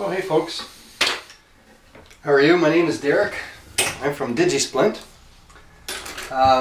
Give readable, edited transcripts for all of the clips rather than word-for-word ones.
So hey folks, how are you? My name is Derek. I'm from Digisplint.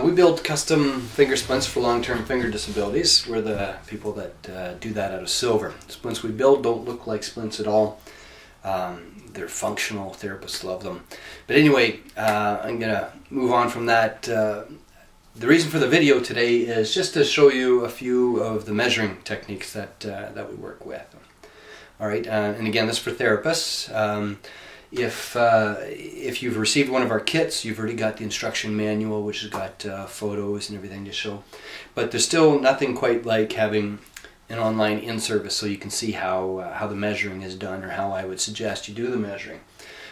We build custom finger splints for long-term finger disabilities. We're the people that do that out of silver. The splints we build don't look like splints at all. They're functional. Therapists love them. But anyway, I'm going to move on from that. The reason for the video today is just to show you a few of the measuring techniques that we work with. All right, and again, this is for therapists. If you've received one of our kits, you've already got the instruction manual, which has got photos and everything to show. But there's still nothing quite like having an online in-service so you can see how the measuring is done, or how I would suggest you do the measuring.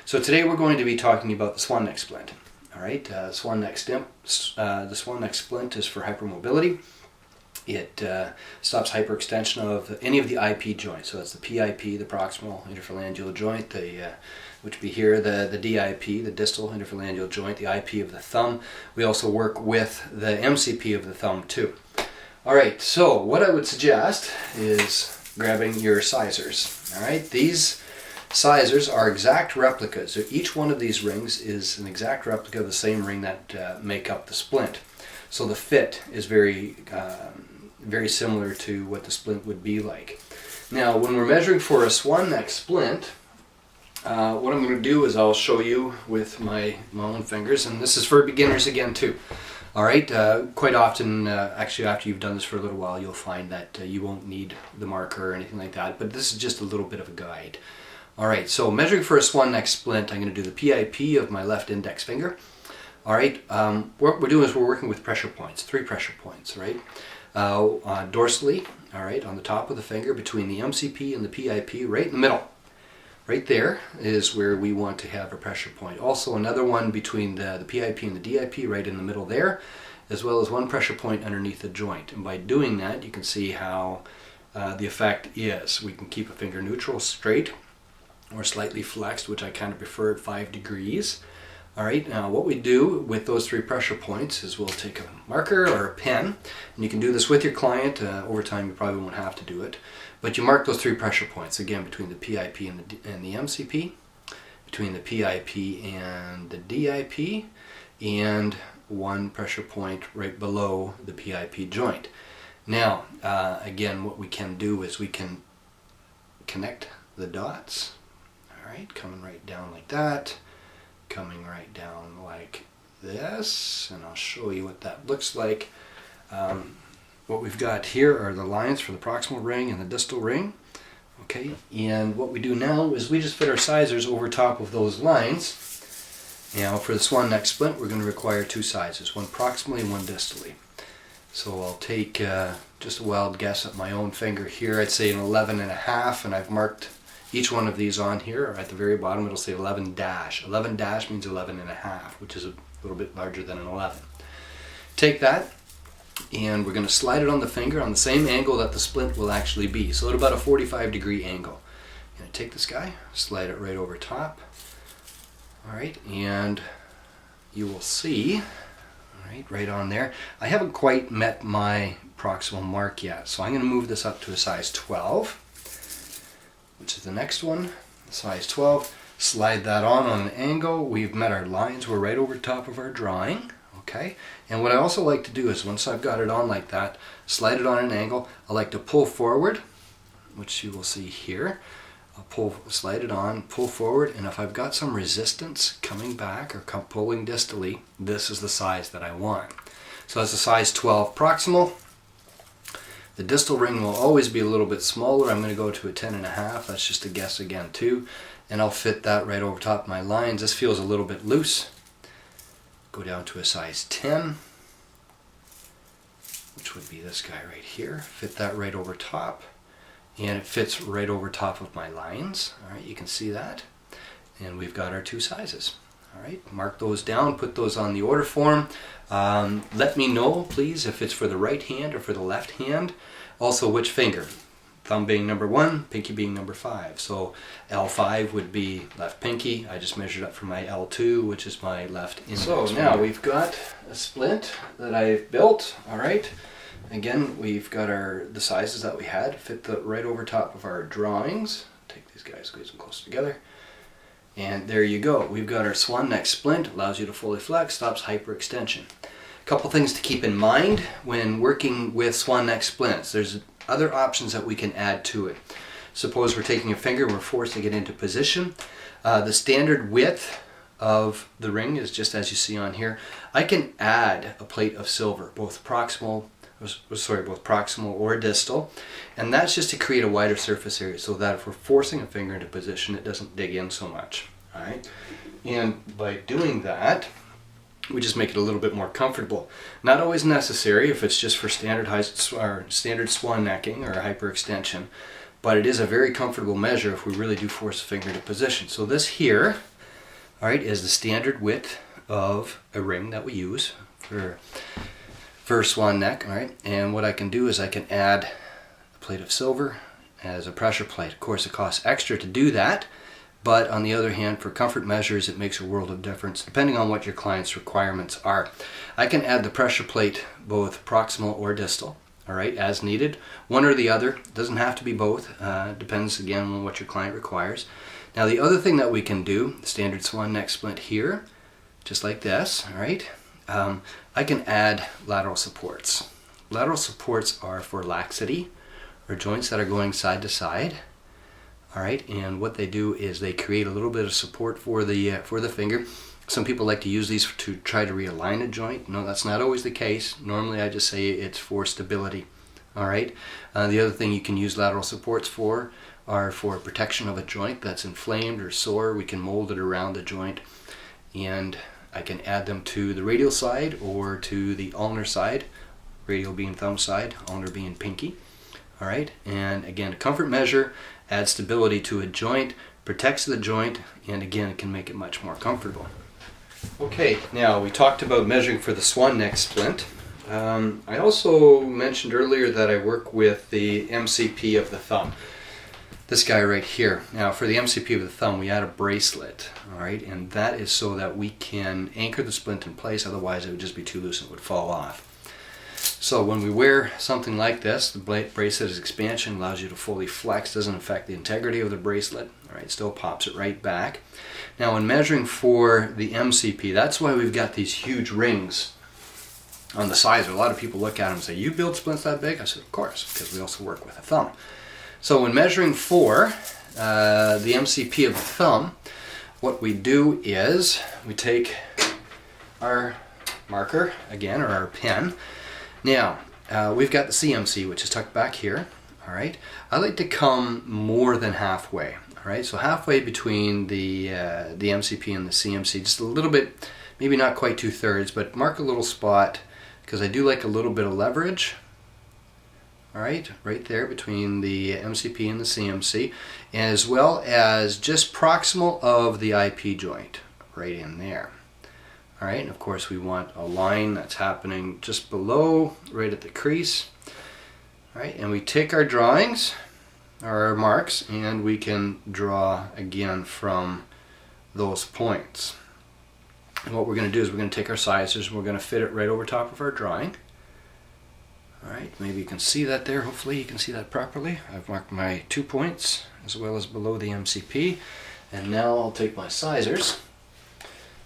So today we're going to be talking about the Swan neck splint. All right, the Swan neck splint is for hypermobility. It stops hyperextension of any of the IP joints. So that's the PIP, the proximal interphalangeal joint, which would be here, the DIP, the distal interphalangeal joint, the IP of the thumb. We also work with the MCP of the thumb too. All right, so what I would suggest is grabbing your sizers. All right, these sizers are exact replicas. So each one of these rings is an exact replica of the same ring that make up the splint. So the fit is very similar to what the splint would be like. Now, when we're measuring for a Swan neck splint, what I'm going to do is I'll show you with my own fingers, and this is for beginners again too. All right, quite often, actually after you've done this for a little while, you'll find that you won't need the marker or anything like that, but this is just a little bit of a guide. All right, so measuring for a Swan neck splint, I'm going to do the PIP of my left index finger. All right, what we're doing is we're working with pressure points, 3 pressure points, right? Dorsally, all right, on the top of the finger between the MCP and the PIP, right in the middle. Right there is where we want to have a pressure point. Also another one between the PIP and the DIP, right in the middle there, as well as one pressure point underneath the joint. And by doing that, you can see how the effect is. We can keep a finger neutral, straight, or slightly flexed, which I kind of prefer at 5 degrees. All right, now what we do with those 3 pressure points is we'll take a marker or a pen, and you can do this with your client. Over time you probably won't have to do it, but you mark those 3 pressure points, again, between the PIP and the MCP, between the PIP and the DIP, and one pressure point right below the PIP joint. Now, again, what we can do is we can connect the dots, all right, coming right down like that, coming right down like this, and I'll show you what that looks like. What we've got here are the lines for the proximal ring and the distal ring. Okay, and what we do now is we just fit our sizers over top of those lines. Now for the Swan neck splint, we're going to require 2 sizes, one proximally and one distally. So I'll take just a wild guess at my own finger here. I'd say an 11.5, and I've marked each one of these on here. At the very bottom it'll say 11 dash. 11 dash means 11.5, which is a little bit larger than an 11. Take that, and we're going to slide it on the finger on the same angle that the splint will actually be. So at about a 45-degree angle. I'm going to take this guy, slide it right over top. All right, and you will see, all right on there, I haven't quite met my proximal mark yet. So I'm going to move this up to a size 12. Which is the next one, size 12. Slide that on an angle. We've met our lines. We're right over top of our drawing. Okay. And what I also like to do is once I've got it on like that, slide it on an angle. I like to pull forward, which you will see here. I'll slide it on, pull forward, and if I've got some resistance coming back or pulling distally, this is the size that I want. So that's a size 12 proximal. The distal ring will always be a little bit smaller. I'm going to go to a 10.5. That's just a guess again too. And I'll fit that right over top of my lines. This feels a little bit loose. Go down to a size 10, which would be this guy right here. Fit that right over top. And it fits right over top of my lines. All right, you can see that. And we've got our 2 sizes. All right, mark those down, put those on the order form. Let me know, please, if it's for the right hand or for the left hand. Also, which finger. Thumb being number 1, pinky being number 5. So L5 would be left pinky. I just measured up for my L2, which is my left index. So now we've got a splint that I've built. All right. Again, we've got the sizes that we had. Fit right over top of our drawings. Take These guys squeeze them close together. And there you go. We've got our Swan neck splint, allows you to fully flex, stops hyperextension. A couple things to keep in mind when working with Swan neck splints. There's other options that we can add to it. Suppose we're taking a finger, we're forcing it into position. The standard width of the ring is just as you see on here. I can add a plate of silver, both proximal or distal, and that's just to create a wider surface area so that if we're forcing a finger into position, it doesn't dig in so much. All right, and by doing that, we just make it a little bit more comfortable. Not always necessary if it's just for standard swan necking or hyperextension, but it is a very comfortable measure if we really do force a finger into position. So this here, all right, is the standard width of a ring that we use for swan neck. All right, and what I can do is I can add a plate of silver as a pressure plate. Of course, it costs extra to do that, but on the other hand, for comfort measures, it makes a world of difference depending on what your client's requirements are. I can add the pressure plate both proximal or distal, all right, as needed. One or the other, it doesn't have to be both. Depends again on what your client requires. Now the other thing that we can do, the standard swan neck splint here, just like this, all right, I can add lateral supports. Lateral supports are for laxity, or joints that are going side to side. All right, and what they do is they create a little bit of support for the finger. Some people like to use these to try to realign a joint. No, that's not always the case. Normally I just say it's for stability. All right, the other thing you can use lateral supports for are for protection of a joint that's inflamed or sore. We can mold it around the joint, and I can add them to the radial side or to the ulnar side, radial being thumb side, ulnar being pinky. All right, and again, a comfort measure, adds stability to a joint, protects the joint, and again, it can make it much more comfortable. Okay, now we talked about measuring for the swan neck splint. I also mentioned earlier that I work with the MCP of the thumb. This guy right here. Now for the MCP of the thumb, we add a bracelet, all right, and that is so that we can anchor the splint in place, otherwise it would just be too loose and it would fall off. So when we wear something like this, the bracelet is expansion, allows you to fully flex, doesn't affect the integrity of the bracelet, all right, still pops it right back. Now when measuring for the MCP, that's why we've got these huge rings on the sides. A lot of people look at them and say, you build splints that big? I said, of course, because we also work with a thumb. So when measuring for the MCP of the thumb, what we do is we take our marker, again, or our pen. Now, we've got the CMC, which is tucked back here, all right? I like to come more than halfway, all right? So halfway between the MCP and the CMC, just a little bit, maybe not quite 2/3, but mark a little spot, because I do like a little bit of leverage, all right there between the MCP and the CMC, as well as just proximal of the IP joint, right in there. All right, and of course we want a line that's happening just below, right at the crease. All right, and we take our drawings, or our marks, and we can draw again from those points. And what we're going to do is we're going to take our sizers and we're going to fit it right over top of our drawing. All right, maybe you can see that there. Hopefully you can see that properly. I've marked my 2 points as well as below the MCP. And now I'll take my sizers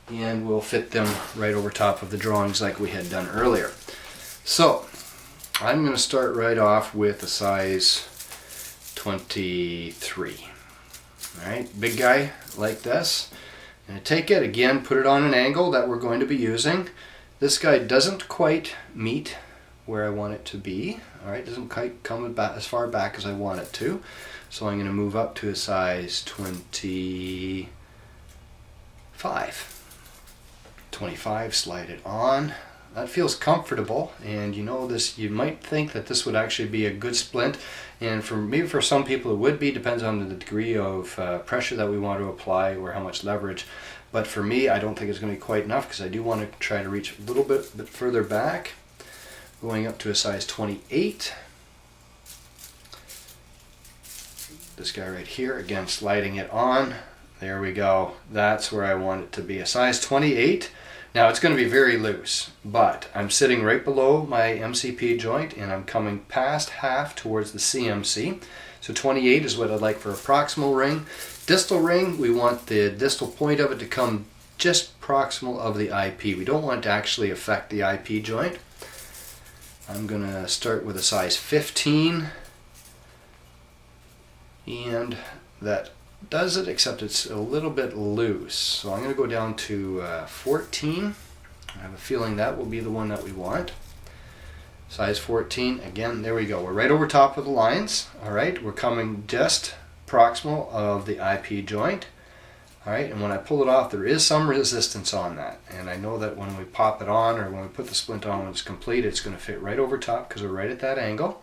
and we'll fit them right over top of the drawings like we had done earlier. So I'm going to start right off with a size 23. All right, big guy like this. I'm going to take it again, put it on an angle that we're going to be using. This guy doesn't quite meet where I want it to be. All right, doesn't quite come as far back as I want it to. So I'm going to move up to a size 25. 25, slide it on. That feels comfortable, and you know this. You might think that this would actually be a good splint, and for some people it would be. Depends on the degree of pressure that we want to apply or how much leverage. But for me, I don't think it's going to be quite enough because I do want to try to reach a little bit further back, going up to a size 28. This guy right here, again sliding it on. There we go. That's where I want it to be, a size 28. Now it's going to be very loose, but I'm sitting right below my MCP joint and I'm coming past half towards the CMC. So 28 is what I'd like for a proximal ring. Distal ring, we want the distal point of it to come just proximal of the IP. We don't want it to actually affect the IP joint. I'm going to start with a size 15, and that does it, except it's a little bit loose. So I'm going to go down to 14. I have a feeling that will be the one that we want. Size 14, again, there we go. We're right over top of the lines. All right, we're coming just proximal of the IP joint. All right, and when I pull it off, there is some resistance on that. And I know that when we pop it on, or when we put the splint on when it's complete, it's going to fit right over top because we're right at that angle.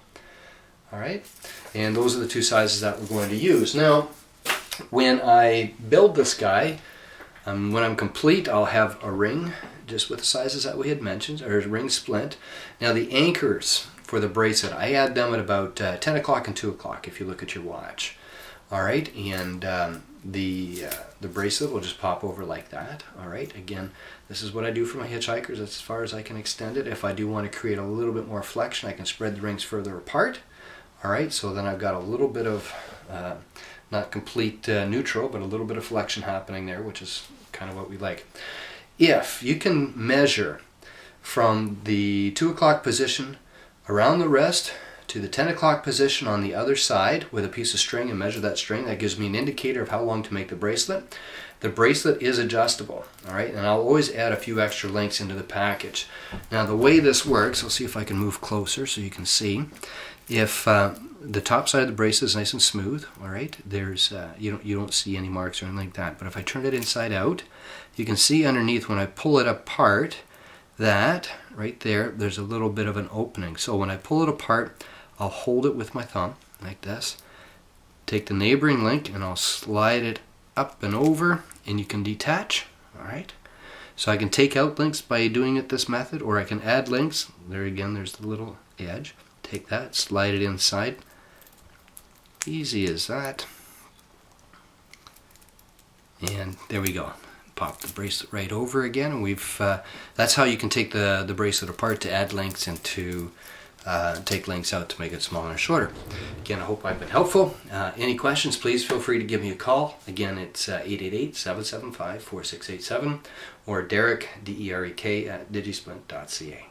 All right, and those are the two sizes that we're going to use. Now, when I build this guy, when I'm complete, I'll have a ring just with the sizes that we had mentioned, or a ring splint. Now the anchors for the bracelet, I add them at about 10 o'clock and 2 o'clock if you look at your watch. All right, and the bracelet will just pop over like that. All right, again, this is what I do for my hitchhikers. That's as far as I can extend it. If I do want to create a little bit more flexion, I can spread the rings further apart. All right, so then I've got a little bit of, not complete neutral, but a little bit of flexion happening there, which is kind of what we like. If you can measure from the 2 o'clock position around the wrist to the 10 o'clock position on the other side with a piece of string and measure that string, that gives me an indicator of how long to make the bracelet. The bracelet is adjustable, all right, and I'll always add a few extra links into the package. Now the way this works, I'll see if I can move closer so you can see. If the top side of the bracelet is nice and smooth, all right, there's you don't see any marks or anything like that. But if I turn it inside out, you can see underneath when I pull it apart that right there's a little bit of an opening. So when I pull it apart, I'll hold it with my thumb like this, take the neighboring link, and I'll slide it up and over, and you can detach. All right, so I can take out links by doing it this method, or I can add links. There again, there's the little edge. Take that, slide it inside. Easy as that. And there we go. Pop the bracelet right over again, and we've that's how you can take the bracelet apart to add links and to take links out to make it smaller and shorter. Again, I hope I've been helpful. Any questions, please feel free to give me a call. Again, it's 888-775-4687 or Derek, D-E-R-E-K, at digisplint.ca.